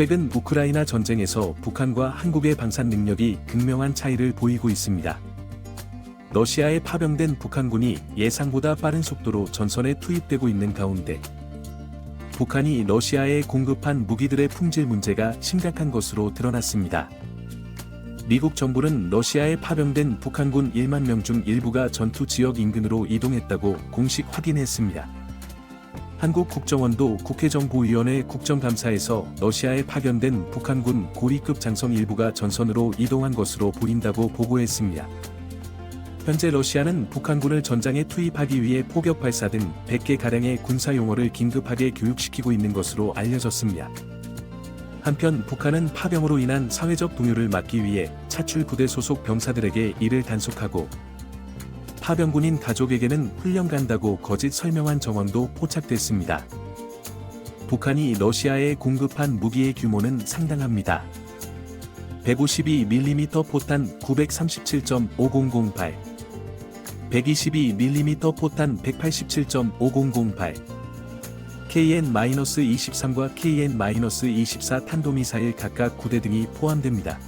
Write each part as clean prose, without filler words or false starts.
최근 우크라이나 전쟁에서 북한과 한국의 방산 능력이 극명한 차이를 보이고 있습니다. 러시아에 파병된 북한군이 예상보다 빠른 속도로 전선에 투입되고 있는 가운데 북한이 러시아에 공급한 무기들의 품질 문제가 심각한 것으로 드러났습니다. 미국 정부는 러시아에 파병된 북한군 1만 명 중 일부가 전투 지역 인근으로 이동했다고 공식 확인했습니다. 한국 국정원도 국회정보위원회 국정감사에서 러시아에 파견된 북한군 고위급 장성 일부가 전선으로 이동한 것으로 보인다고 보고했습니다. 현재 러시아는 북한군을 전장에 투입하기 위해 포격 발사 등 100개가량의 군사용어를 긴급하게 교육시키고 있는 것으로 알려졌습니다. 한편 북한은 파병으로 인한 사회적 동요를 막기 위해 차출 부대 소속 병사들에게 이를 단속하고 파병군인 가족에게는 훈련 간다고 거짓 설명한 정황도 포착됐습니다. 북한이 러시아에 공급한 무기의 규모는 상당합니다. 152mm 포탄 937.5008, 122mm 포탄 187.5008, KN-23과 KN-24 탄도미사일 각각 9대 등이 포함됩니다.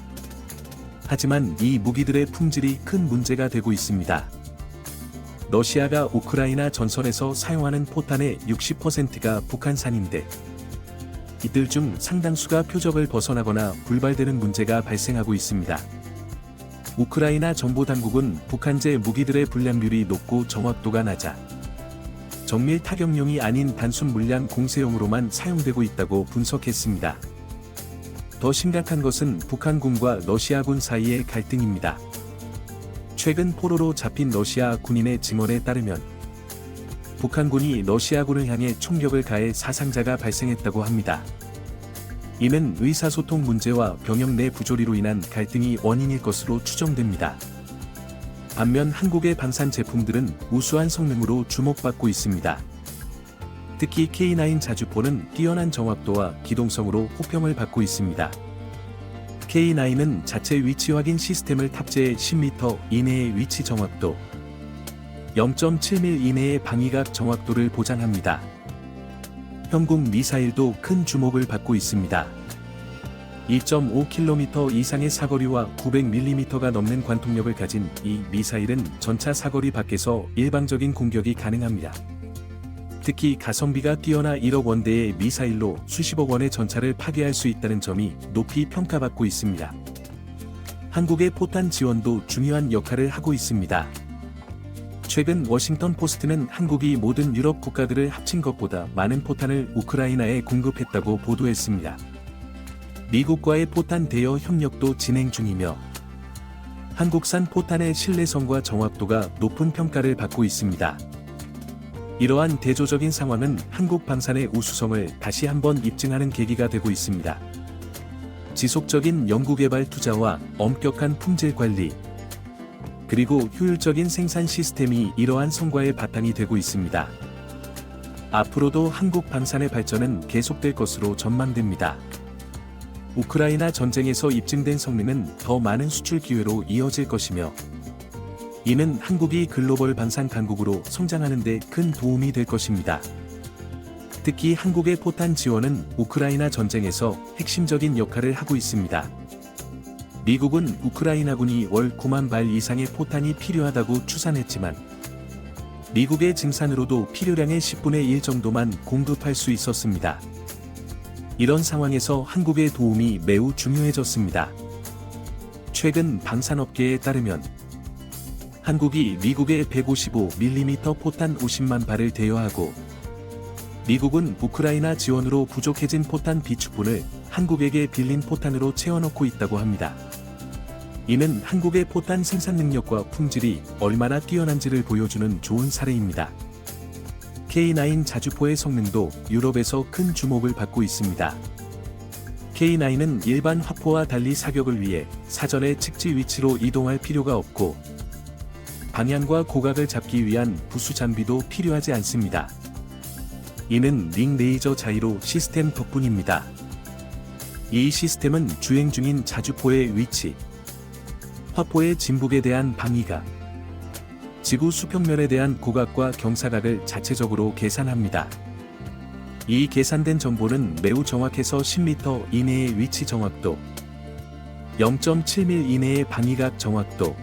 하지만 이 무기들의 품질이 큰 문제가 되고 있습니다. 러시아가 우크라이나 전선에서 사용하는 포탄의 60%가 북한산인데 이들 중 상당수가 표적을 벗어나거나 불발되는 문제가 발생하고 있습니다. 우크라이나 정보당국은 북한제 무기들의 불량률이 높고 정확도가 낮아 정밀 타격용이 아닌 단순 물량 공세용으로만 사용되고 있다고 분석했습니다. 더 심각한 것은 북한군과 러시아군 사이의 갈등입니다. 최근 포로로 잡힌 러시아 군인의 증언에 따르면 북한군이 러시아군을 향해 총격을 가해 사상자가 발생했다고 합니다. 이는 의사소통 문제와 병역 내 부조리로 인한 갈등이 원인일 것으로 추정됩니다. 반면 한국의 방산 제품들은 우수한 성능으로 주목받고 있습니다. 특히 K9 자주포는 뛰어난 정확도와 기동성으로 호평을 받고 있습니다. K9은 자체 위치 확인 시스템을 탑재해 10m 이내의 위치 정확도, 0.7mm 이내의 방위각 정확도를 보장합니다. 현궁 미사일도 큰 주목을 받고 있습니다. 2.5km 이상의 사거리와 900mm가 넘는 관통력을 가진 이 미사일은 전차 사거리 밖에서 일방적인 공격이 가능합니다. 특히 가성비가 뛰어나 1억 원대의 미사일로 수십억 원의 전차를 파괴할 수 있다는 점이 높이 평가받고 있습니다. 한국의 포탄 지원도 중요한 역할을 하고 있습니다. 최근 워싱턴 포스트는 한국이 모든 유럽 국가들을 합친 것보다 많은 포탄을 우크라이나에 공급했다고 보도했습니다. 미국과의 포탄 대여 협력도 진행 중이며 한국산 포탄의 신뢰성과 정확도가 높은 평가를 받고 있습니다. 이러한 대조적인 상황은 한국 방산의 우수성을 다시 한번 입증하는 계기가 되고 있습니다. 지속적인 연구개발 투자와 엄격한 품질 관리, 그리고 효율적인 생산 시스템이 이러한 성과의 바탕이 되고 있습니다. 앞으로도 한국 방산의 발전은 계속될 것으로 전망됩니다. 우크라이나 전쟁에서 입증된 성능은 더 많은 수출 기회로 이어질 것이며 이는 한국이 글로벌 방산 강국으로 성장하는 데 큰 도움이 될 것입니다. 특히 한국의 포탄 지원은 우크라이나 전쟁에서 핵심적인 역할을 하고 있습니다. 미국은 우크라이나군이 월 9만 발 이상의 포탄이 필요하다고 추산했지만 미국의 증산으로도 필요량의 10분의 1 정도만 공급할 수 있었습니다. 이런 상황에서 한국의 도움이 매우 중요해졌습니다. 최근 방산업계에 따르면 한국이 미국에 155mm 포탄 50만 발을 대여하고 미국은 우크라이나 지원으로 부족해진 포탄 비축분을 한국에게 빌린 포탄으로 채워넣고 있다고 합니다. 이는 한국의 포탄 생산 능력과 품질이 얼마나 뛰어난지를 보여주는 좋은 사례입니다. K9 자주포의 성능도 유럽에서 큰 주목을 받고 있습니다. K9은 일반 화포와 달리 사격을 위해 사전에 측지 위치로 이동할 필요가 없고 방향과 고각을 잡기 위한 부수 장비도 필요하지 않습니다. 이는 링 레이저 자이로 시스템 덕분입니다. 이 시스템은 주행 중인 자주포의 위치, 화포의 진북에 대한 방위각, 지구 수평면에 대한 고각과 경사각을 자체적으로 계산합니다. 이 계산된 정보는 매우 정확해서 10m 이내의 위치 정확도, 0.7mm 이내의 방위각 정확도,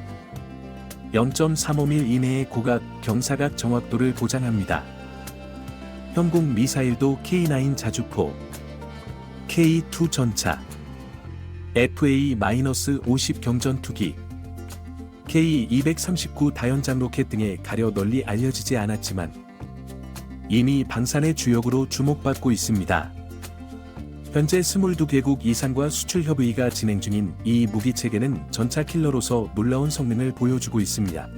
0.35mm 이내의 고각, 경사각 정확도를 보장합니다. 현궁 미사일도 K9 자주포, K2 전차, FA-50 경전투기, K239 다연장 로켓 등에 가려 널리 알려지지 않았지만 이미 방산의 주역으로 주목받고 있습니다. 현재 22개국 이상과 수출 협의가 진행 중인 이 무기체계는 전차 킬러로서 놀라운 성능을 보여주고 있습니다.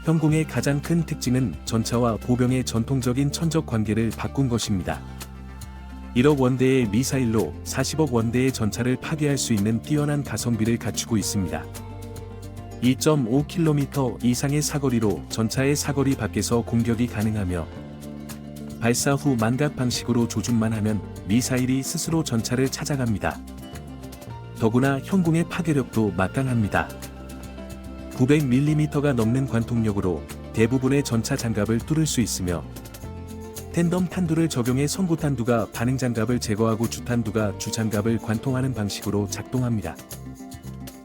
현궁의 가장 큰 특징은 전차와 보병의 전통적인 천적 관계를 바꾼 것입니다. 1억 원대의 미사일로 40억 원대의 전차를 파괴할 수 있는 뛰어난 가성비를 갖추고 있습니다. 2.5km 이상의 사거리로 전차의 사거리 밖에서 공격이 가능하며 발사 후 만각 방식으로 조준만 하면 미사일이 스스로 전차를 찾아갑니다. 더구나 현궁의 파괴력도 막강합니다. 900mm가 넘는 관통력으로 대부분의 전차 장갑을 뚫을 수 있으며 텐덤 탄두를 적용해 선구 탄두가 반응 장갑을 제거하고 주 탄두가 주 장갑을 관통하는 방식으로 작동합니다.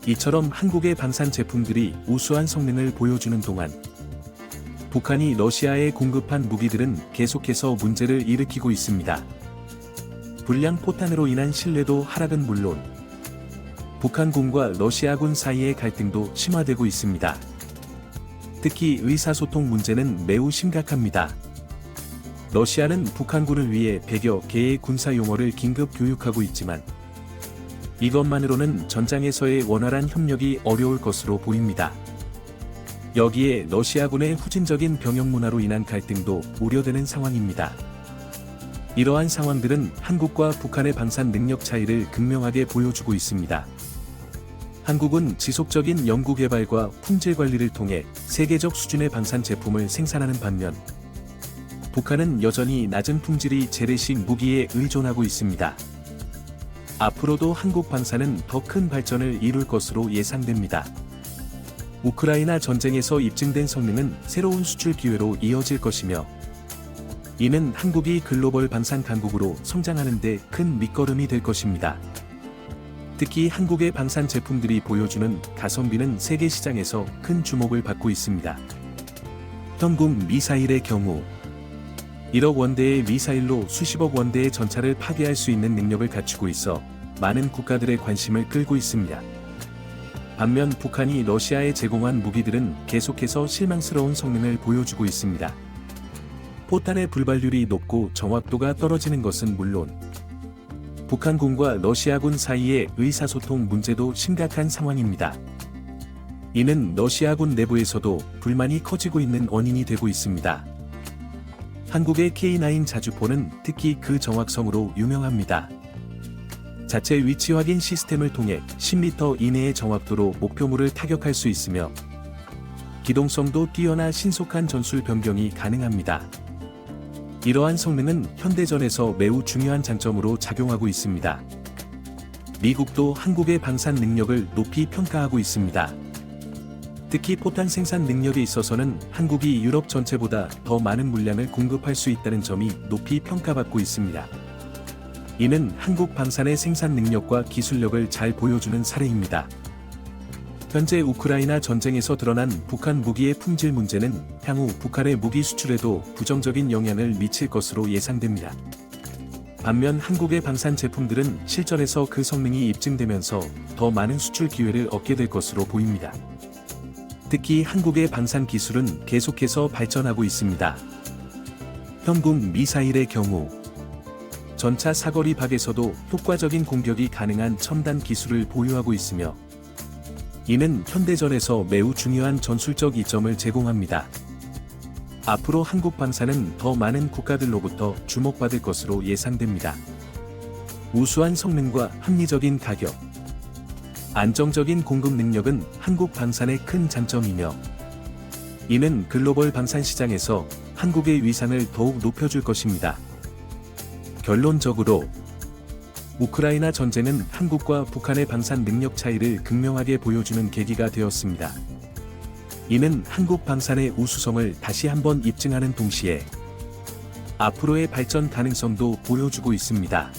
이처럼 한국의 방산 제품들이 우수한 성능을 보여주는 동안 북한이 러시아에 공급한 무기들은 계속해서 문제를 일으키고 있습니다. 불량 포탄으로 인한 신뢰도 하락은 물론 북한군과 러시아군 사이의 갈등도 심화되고 있습니다. 특히 의사소통 문제는 매우 심각합니다. 러시아는 북한군을 위해 100여 개의 군사 용어를 긴급 교육하고 있지만 이것만으로는 전장에서의 원활한 협력이 어려울 것으로 보입니다. 여기에 러시아군의 후진적인 병역 문화로 인한 갈등도 우려되는 상황입니다. 이러한 상황들은 한국과 북한의 방산 능력 차이를 극명하게 보여주고 있습니다. 한국은 지속적인 연구개발과 품질 관리를 통해 세계적 수준의 방산 제품을 생산하는 반면 북한은 여전히 낮은 품질의 재래식 무기에 의존하고 있습니다. 앞으로도 한국 방산은 더 큰 발전을 이룰 것으로 예상됩니다. 우크라이나 전쟁에서 입증된 성능은 새로운 수출 기회로 이어질 것이며 이는 한국이 글로벌 방산 강국으로 성장하는 데 큰 밑거름이 될 것입니다. 특히 한국의 방산 제품들이 보여주는 가성비는 세계 시장에서 큰 주목을 받고 있습니다. 현궁 미사일의 경우 1억 원대의 미사일로 수십억 원대의 전차를 파괴할 수 있는 능력을 갖추고 있어 많은 국가들의 관심을 끌고 있습니다. 반면 북한이 러시아에 제공한 무기들은 계속해서 실망스러운 성능을 보여주고 있습니다. 포탄의 불발률이 높고 정확도가 떨어지는 것은 물론 북한군과 러시아군 사이의 의사소통 문제도 심각한 상황입니다. 이는 러시아군 내부에서도 불만이 커지고 있는 원인이 되고 있습니다. 한국의 K9 자주포는 특히 그 정확성으로 유명합니다. 자체 위치 확인 시스템을 통해 10m 이내의 정확도로 목표물을 타격할 수 있으며 기동성도 뛰어나 신속한 전술 변경이 가능합니다. 이러한 성능은 현대전에서 매우 중요한 장점으로 작용하고 있습니다. 미국도 한국의 방산 능력을 높이 평가하고 있습니다. 특히 포탄 생산 능력에 있어서는 한국이 유럽 전체보다 더 많은 물량을 공급할 수 있다는 점이 높이 평가받고 있습니다. 이는 한국 방산의 생산 능력과 기술력을 잘 보여주는 사례입니다. 현재 우크라이나 전쟁에서 드러난 북한 무기의 품질 문제는 향후 북한의 무기 수출에도 부정적인 영향을 미칠 것으로 예상됩니다. 반면 한국의 방산 제품들은 실전에서 그 성능이 입증되면서 더 많은 수출 기회를 얻게 될 것으로 보입니다. 특히 한국의 방산 기술은 계속해서 발전하고 있습니다. 현궁 미사일의 경우 전차 사거리 밖에서도 효과적인 공격이 가능한 첨단 기술을 보유하고 있으며 이는 현대전에서 매우 중요한 전술적 이점을 제공합니다. 앞으로 한국 방산은 더 많은 국가들로부터 주목받을 것으로 예상됩니다. 우수한 성능과 합리적인 가격, 안정적인 공급 능력은 한국 방산의 큰 장점이며 이는 글로벌 방산 시장에서 한국의 위상을 더욱 높여줄 것입니다. 결론적으로 우크라이나 전쟁은 한국과 북한의 방산 능력 차이를 극명하게 보여주는 계기가 되었습니다. 이는 한국 방산의 우수성을 다시 한번 입증하는 동시에 앞으로의 발전 가능성도 보여주고 있습니다.